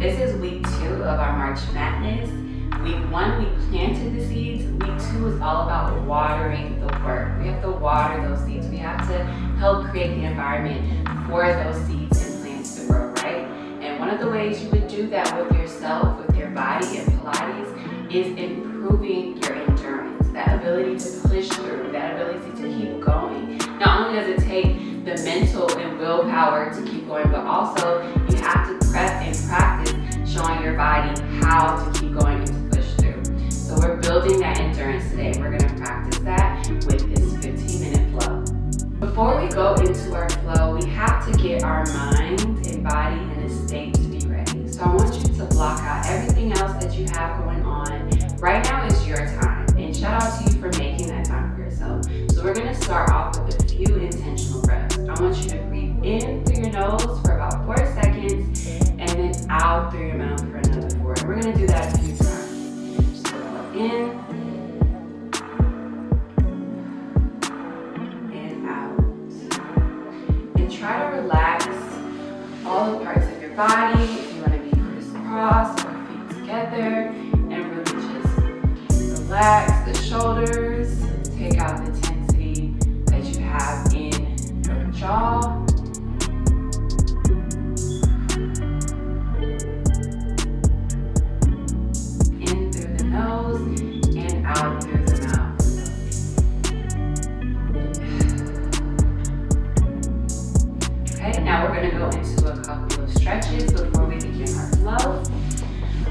This is week 2 of our March Madness. Week 1, we planted the seeds. Week 2 is all about watering the work. We have to water those seeds. We have to help create the environment for those seeds and plants to grow, right? And one of the ways you would do that with yourself, with your body and Pilates, is improving your endurance, that ability to push through, that ability to keep going. Not only does it take the mental and willpower to keep going, but also you have to prep and practice showing your body how to keep going and to push through. So we're building that endurance today. We're going to practice that with this 15-minute flow. Before we go into our flow, we have to get our mind and body in a state to be ready. So I want you to block out everything else that you have going on. Right now is your time, and shout out to you for making that time for yourself. So we're going to start off with a few intentional breaths. I want you to breathe in through your nose for about 4 seconds, and then out through your mouth for another 4. And we're going to do that a few times. So go in and out. And try to relax all the parts of your body. If you want to be crisscross or feet together, and really just relax the shoulders. Take out the intensity that you have in your jaw. In through the nose and out through the mouth. Okay, now we're going to go into a couple of stretches before we begin our flow.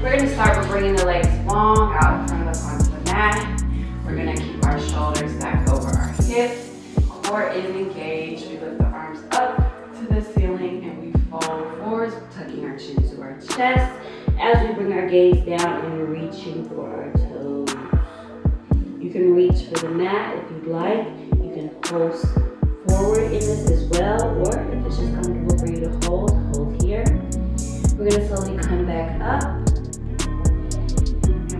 We're going to start with bringing the legs long out in front of us onto the mat. We're going to keep our shoulders back over our hips. Core is engaged. We lift the arms up to the ceiling and we fold forwards, tucking our chin to our chest as we bring our gaze down and reaching for our toes. You can reach for the mat if you'd like. You can pulse forward in this as well, or if it's just comfortable for you to hold here. We're going to slowly come back up.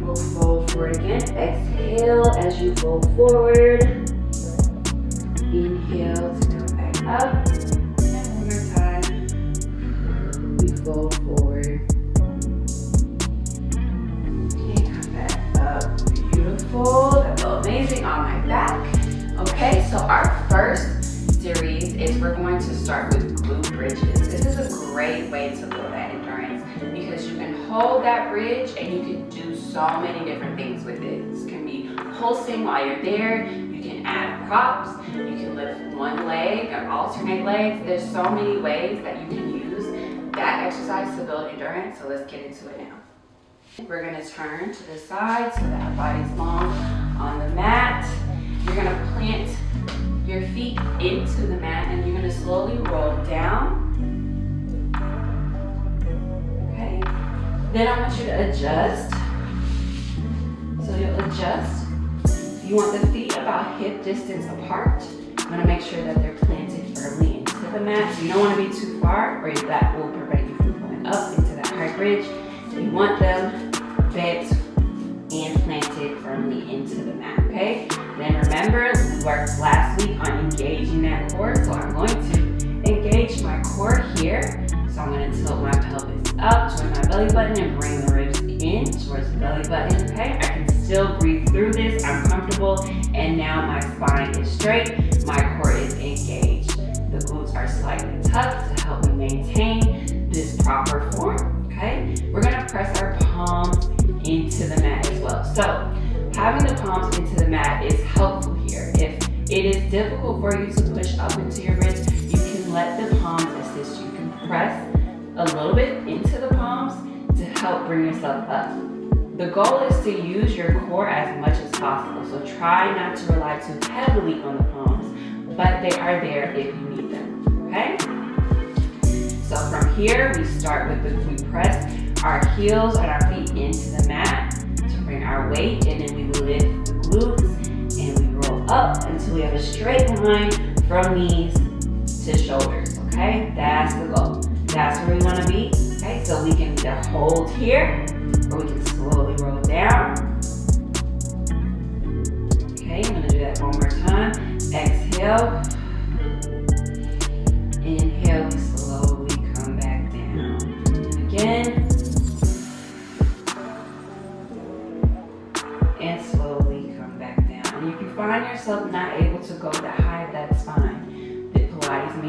We'll fold forward again. Exhale as you fold forward. Inhale to come back up. And one more time. We fold forward. And come back up. Beautiful. That felt amazing on my back. Okay, so our first series is we're going to start with glute bridges. This is a great way to build that endurance because you can hold that bridge and you can do so many different things with it. This can be pulsing while you're there. You can add props. You can lift one leg or alternate legs. There's so many ways that you can use that exercise to build endurance. So let's get into it now. We're going to turn to the side so that our body's long on the mat. You're going to plant your feet into the mat and you're going to slowly roll down. Okay. Then I want you to adjust. So you'll adjust. You want the feet about hip distance apart. You want to make sure that they're planted firmly into the mat. So you don't want to be too far or that will prevent you from going up into that high bridge. You want them bent and planted firmly into the mat, okay? Then remember, we worked last week on engaging that core, so I'm going to engage my core here. So I'm going to tilt my pelvis up towards my belly button and bring the ribs in towards the belly button, okay? I can still breathe through this, I'm comfortable, and now my spine is straight, my core is engaged. The glutes are slightly tucked to help me maintain this proper form, okay? We're going to press our palms into the mat as well. So having the palms into the mat is helpful here. If it is difficult for you to push up into your wrist, you can let the palms assist you. You can press a little bit into the palms to help bring yourself up. The goal is to use your core as much as possible. So try not to rely too heavily on the palms, but they are there if you need them, okay? So from here, we start with we press our heels and our feet into the mat to bring our weight, and then we lift the glutes and we roll up until we have a straight line from knees to shoulders, okay? That's the goal. That's where we want to be, okay? So we can either hold here or we can slowly roll down. Okay, I'm going to do that one more time. Exhale. Inhale, we slowly come back down. Again.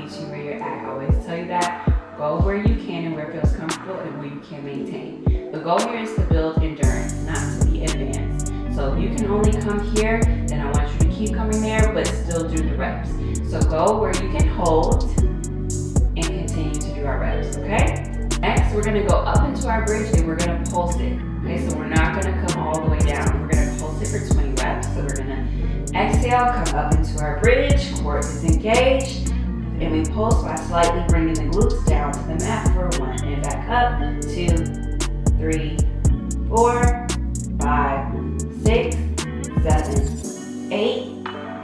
meet you where you're at. I always tell you that. Go where you can and where it feels comfortable and where you can maintain. The goal here is to build endurance, not to be advanced. So if you can only come here, then I want you to keep coming there, but still do the reps. So go where you can hold and continue to do our reps, okay? Next, we're gonna go up into our bridge and we're gonna pulse it. Okay, so we're not gonna come all the way down. We're gonna pulse it for 20 reps. So we're gonna exhale, come up into our bridge, core is engaged, and we pulse by slightly bringing the glutes down to the mat for 1, and back up, 2, 3, 4, 5, 6, 7, 8,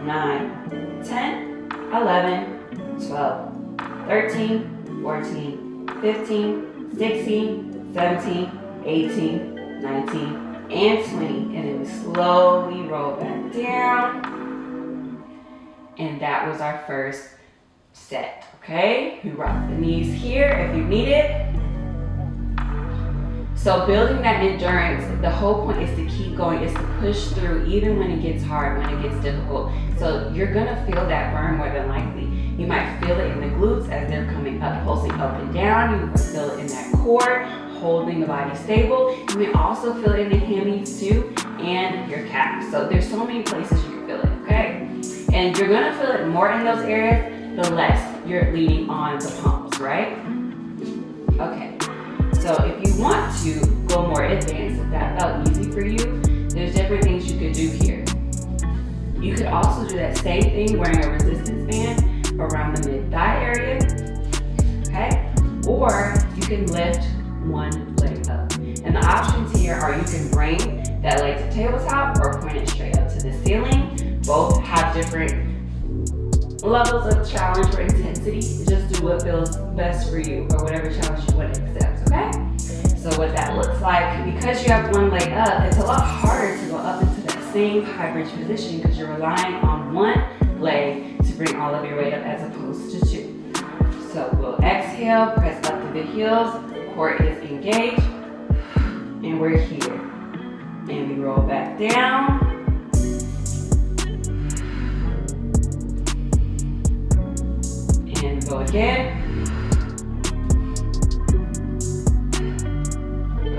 9, 10, 11, 12, 13, 14, 15, 16, 17, 18, 19, and 20. And then we slowly roll back down. And that was our first set, okay? We rock the knees here if you need it. So building that endurance, the whole point is to keep going, is to push through even when it gets hard, when it gets difficult. So you're gonna feel that burn more than likely. You might feel it in the glutes as they're coming up, pulsing up and down. You might feel it in that core, holding the body stable. You may also feel it in the hammies too, and your calves. So there's so many places you can feel it, okay? And you're gonna feel it more in those areas the less you're leaning on the pumps, right? Okay, so if you want to go more advanced, if that felt easy for you, there's different things you could do here. You could also do that same thing wearing a resistance band around the mid-thigh area, okay? Or you can lift one leg up. And the options here are you can bring that leg to tabletop or point it straight up to the ceiling. Both have different levels of challenge or intensity. Just do what feels best for you or whatever challenge you want to accept, okay? So what that looks like, because you have one leg up, it's a lot harder to go up into that same high bridge position because you're relying on one leg to bring all of your weight up as opposed to two. So we'll exhale, press up through the heels, core is engaged, and we're here. And we roll back down. And go again.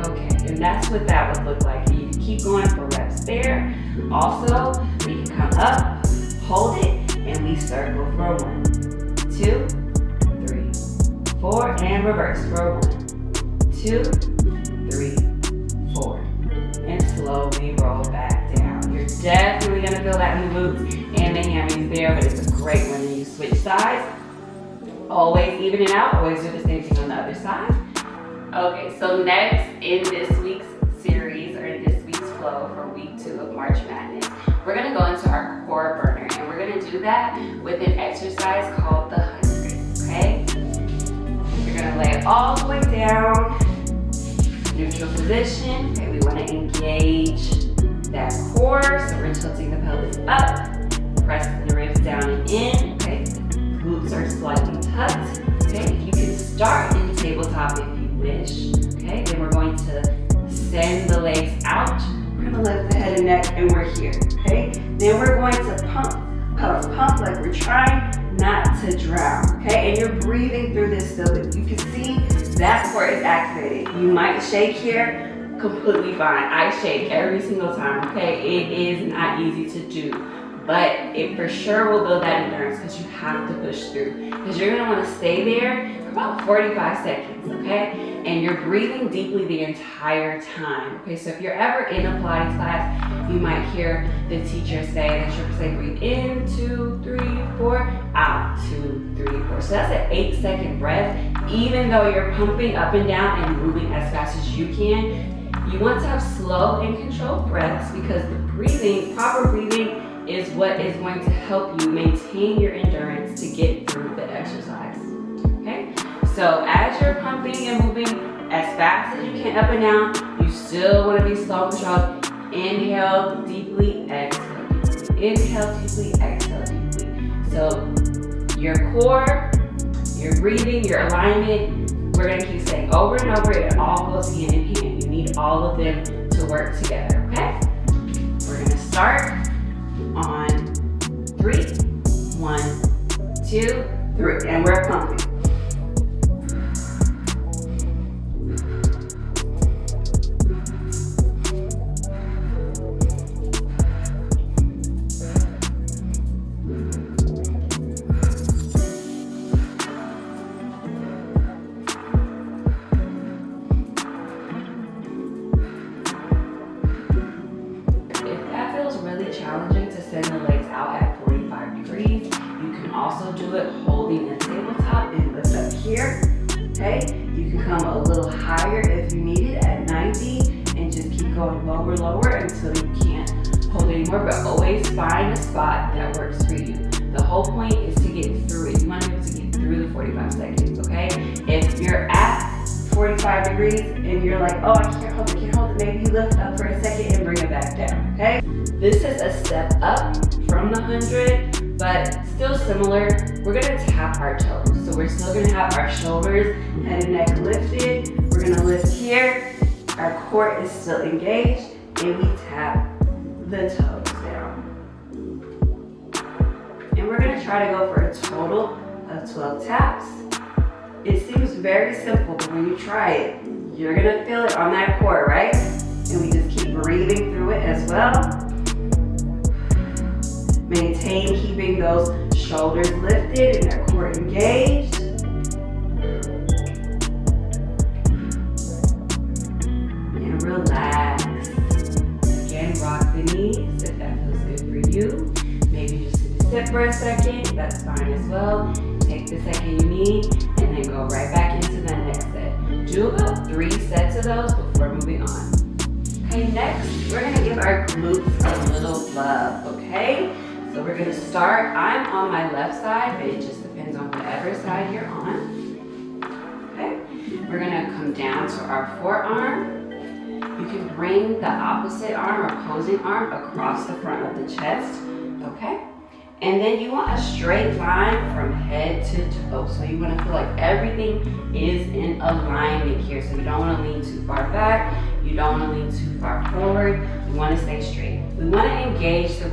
Okay, and that's what that would look like. You can keep going for reps there. Also, we can come up, hold it, and we circle for 1, 2, 3, 4, and reverse for 1, 2, 3, 4, and slowly roll back down. You're definitely gonna feel that in the glutes and the hammies there, but it's a great one when you switch sides. Always even it out, always do the same thing on the other side. Okay, so next in this week's series, or in this week's flow for week 2 of March Madness, we're gonna go into our core burner, and we're gonna do that with an exercise called the 100, okay? You're gonna lay it all the way down, neutral position. Okay, we wanna engage that core, so we're tilting the pelvis up, pressing the ribs down and in, okay? Glutes are slightly tucked, okay? You can start in tabletop if you wish, okay? Then we're going to send the legs out. We're gonna lift the head and neck, and we're here, okay? Then we're going to pump like we're trying not to drown, okay? And you're breathing through this so that you can see that core is activated. You might shake here, completely fine. I shake every single time, okay? It is not easy to do. But it for sure will build that endurance because you have to push through. Because you're gonna wanna stay there for about 45 seconds, okay? And you're breathing deeply the entire time, okay? So if you're ever in a Pilates class, you might hear the teacher say, the instructor say, breathe in, 2, 3, 4, out, 2, 3, 4. So that's an 8-second breath. Even though you're pumping up and down and moving as fast as you can, you want to have slow and controlled breaths because the breathing, proper breathing, is what is going to help you maintain your endurance to get through the exercise, okay? So as you're pumping and moving as fast as you can up and down, you still want to be slow and controlled. Inhale deeply, exhale deeply. Inhale deeply, exhale deeply. So your core, your breathing, your alignment, we're going to keep saying over and over, it all goes hand in hand. You need all of them to work together, okay? We're going to start on 3, 1, 2, 3, and we're pumping. Challenging to send the legs out at 45 degrees. You can also do it holding the tabletop and lift up here. Okay, you can come a little higher if you need it at 90 and just keep going lower until you can't hold anymore, but always find a spot that works for you. The whole point is to get through it. You want to be able to get through the 45 seconds, okay? If you're at 45 degrees and you're like, oh, I can't hold it, maybe you lift up for a second and bring it back down, okay? This is a step up from the 100, but still similar. We're gonna tap our toes. So we're still gonna have our shoulders, head and neck lifted. We're gonna lift here. Our core is still engaged, and we tap the toes down. And we're gonna try to go for a total of 12 taps. It seems very simple, but when you try it, you're gonna feel it on that core, right? And we just keep breathing through it as well. Maintain keeping those shoulders lifted and that core engaged. And relax. Again, rock the knees if that feels good for you. Maybe just sit for a second, that's fine as well. Take the second you need and then go right back into the next set. Do about 3 sets of those before moving on. Okay, next, we're gonna give our glutes a little love, okay? So we're gonna start, I'm on my left side, but it just depends on whatever side you're on. Okay, we're gonna come down to our forearm. You can bring the opposite arm or opposing arm across the front of the chest, okay? And then you want a straight line from head to toe. So you wanna feel like everything is in alignment here. So you don't wanna lean too far back, you don't wanna lean too far forward, you wanna stay straight. We wanna engage the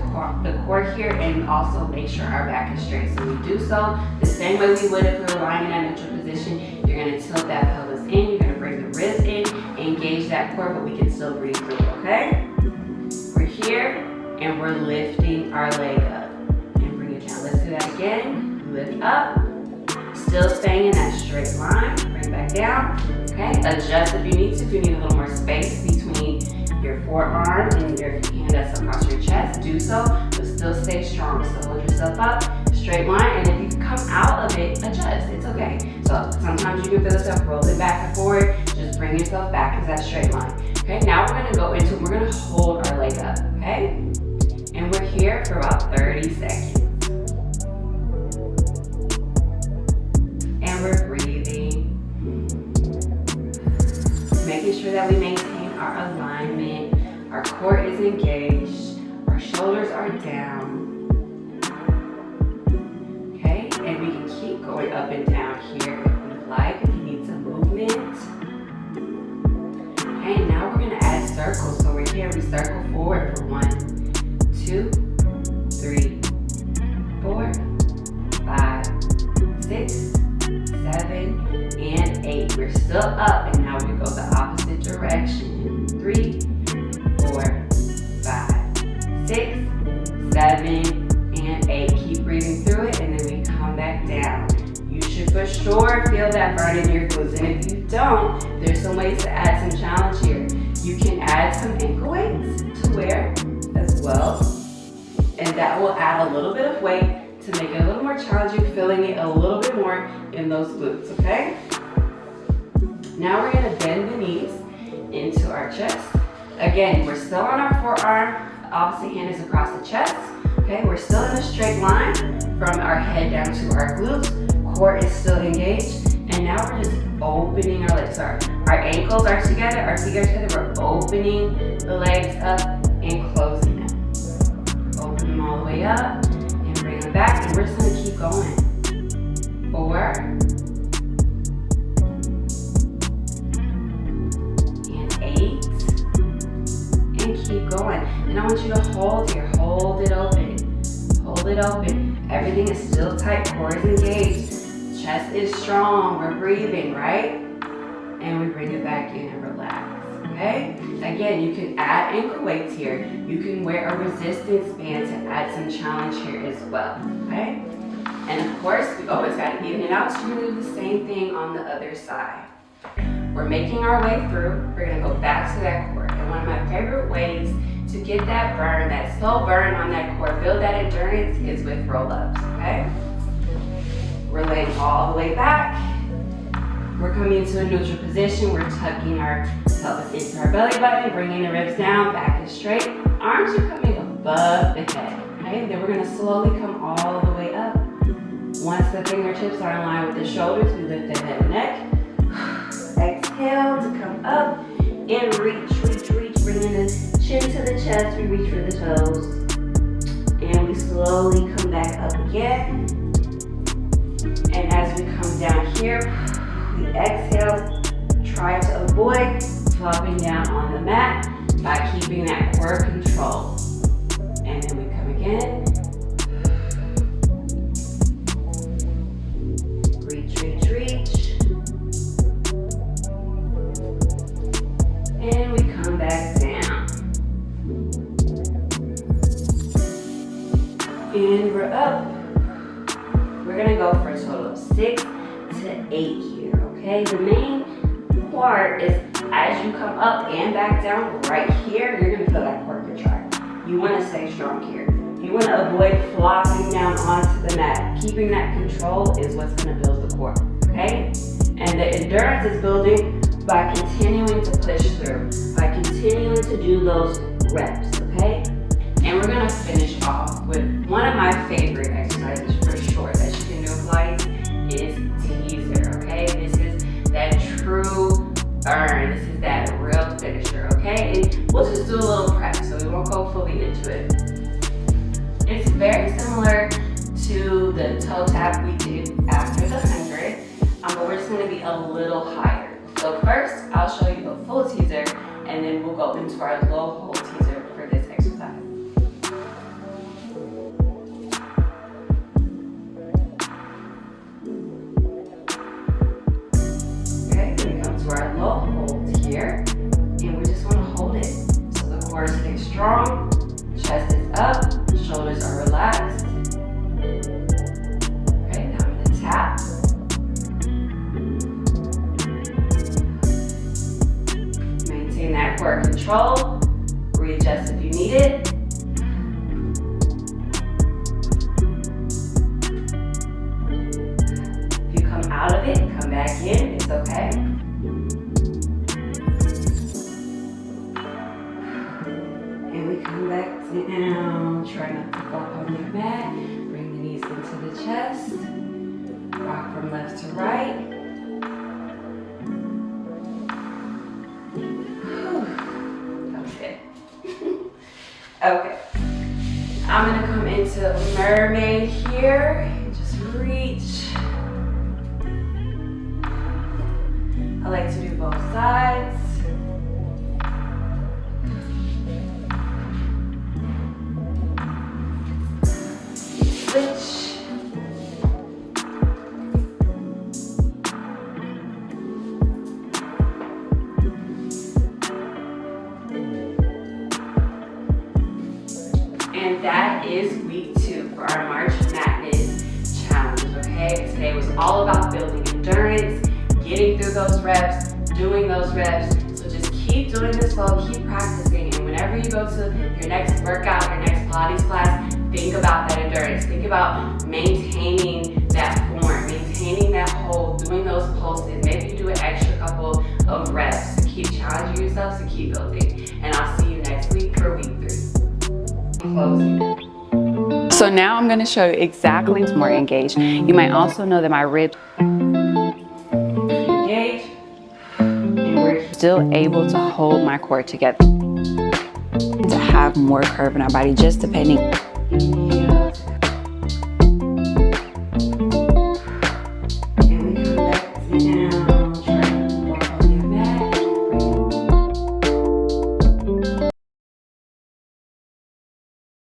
core here and also make sure our back is straight. So we do so the same way we would if we were lying in a neutral position. You're gonna tilt that pelvis in, you're gonna bring the ribs in, engage that core, but we can still breathe through it, okay? We're here and we're lifting our leg up. And bring it down. Let's do that again. Lift up, still staying in that straight line. Bring back down, okay? Adjust if you need to. If you need a little more space between your forearm and your hand that's across your chest, do so, but still stay strong. So hold yourself up, straight line, and if you come out of it, adjust, it's okay. So sometimes you can feel yourself rolling back and forward, just bring yourself back into that straight line. Okay, now we're gonna go into, we're gonna hold our leg up, okay? And we're here for about 30 seconds. And we're breathing, making sure that we maintain our alignment, our core is engaged, our shoulders are down. Okay, and we can keep going up and down here if we like, if you need some movement. Okay, now we're gonna add circles. So we're here, we circle forward for 1, 2, 3, 4, 5, 6, 7, and 8. We're still up, and now we go the opposite direction. 3, 4, 5, 6, 7, and 8. Keep breathing through it, and then we come back down. You should for sure feel that burn in your glutes, and if you don't, there's some ways to add some challenge here. You can add some ankle weights to wear as well, and that will add a little bit of weight to make it a little more challenging, feeling it a little bit more in those glutes, okay? Now we're gonna bend the knees into our chest. Again, we're still on our forearm, the opposite hand is across the chest, okay? We're still in a straight line from our head down to our glutes, core is still engaged, and now we're just opening our legs. Sorry, our ankles are together, our feet are together, we're opening the legs up and closing them. Open them all the way up, bring them back, and we're just gonna keep going. 4, and 8, and keep going. And I want you to hold here, hold it open, Everything is still tight, core is engaged, chest is strong, we're breathing, right? And we bring it back in and relax, okay? Again, you can add ankle weights here. You can wear a resistance band to add some challenge here as well, okay? And of course, we always gotta even it out, so you're gonna do the same thing on the other side. We're making our way through. We're gonna go back to that core. And one of my favorite ways to get that burn, that slow burn on that core, build that endurance is with roll-ups, okay? We're laying all the way back. We're coming into a neutral position. We're tucking our pelvis into our belly button, bringing the ribs down, back is straight. Arms are coming above the head, okay? Then we're gonna slowly come all the way up. Once the fingertips are in line with the shoulders, we lift the head and neck. Exhale to come up and reach, bringing the chin to the chest, we reach for the toes. And we slowly come back up again. And as we come down here, we exhale, try to avoid flopping down on the mat by keeping that core control. And then we come again. Reach. And we come back down. And we're up. We're gonna go for a total of 6 to 8 here, okay? The main part is as you come up and back down right here, you're gonna feel that core contract. You wanna stay strong here. You wanna avoid flopping down onto the mat. Keeping that control is what's gonna build the core, okay? And the endurance is building by continuing to push through, by continuing to do those reps, okay? And we're gonna finish off with one of my favorite exercises for sure that you can do in Pilates is teaser, okay? This is that true burn. This is that real finisher, okay? And we'll just do a little prep, so we won't go fully into it. It's very similar to the toe tap we did after the 100, but we're just gonna be a little higher. So first, I'll show you a full teaser, and then we'll go into our low hold teaser for this exercise. Okay, then we come to our low hold here, and we just want to hold it. So the core stays strong, chest is up, shoulders are relaxed. Okay, now I'm gonna tap. Maintain that core control. Readjust if you need it. If you come out of it, come back in, it's okay. And we come back down. Try not to fall on your mat. Bring the knees into the chest. Rock from left to right. Okay, I'm gonna come into mermaid here. Just reach. I like to do both sides. Switch. And that is week 2 for our March Madness challenge, okay? Today was all about building endurance, getting through those reps, doing those reps. So just keep doing this slow, keep practicing. And whenever you go to your next workout, your next Pilates class, think about that endurance. Think about maintaining that form, maintaining that hold, doing those pulses. Maybe you do an extra couple of reps to keep challenging yourself, to keep building. And I'll see you next week for week 3. Closing. So now I'm going to show you exactly what's more engaged. You might also know that my ribs engage, and we're still able to hold my core together to have more curve in our body, just depending.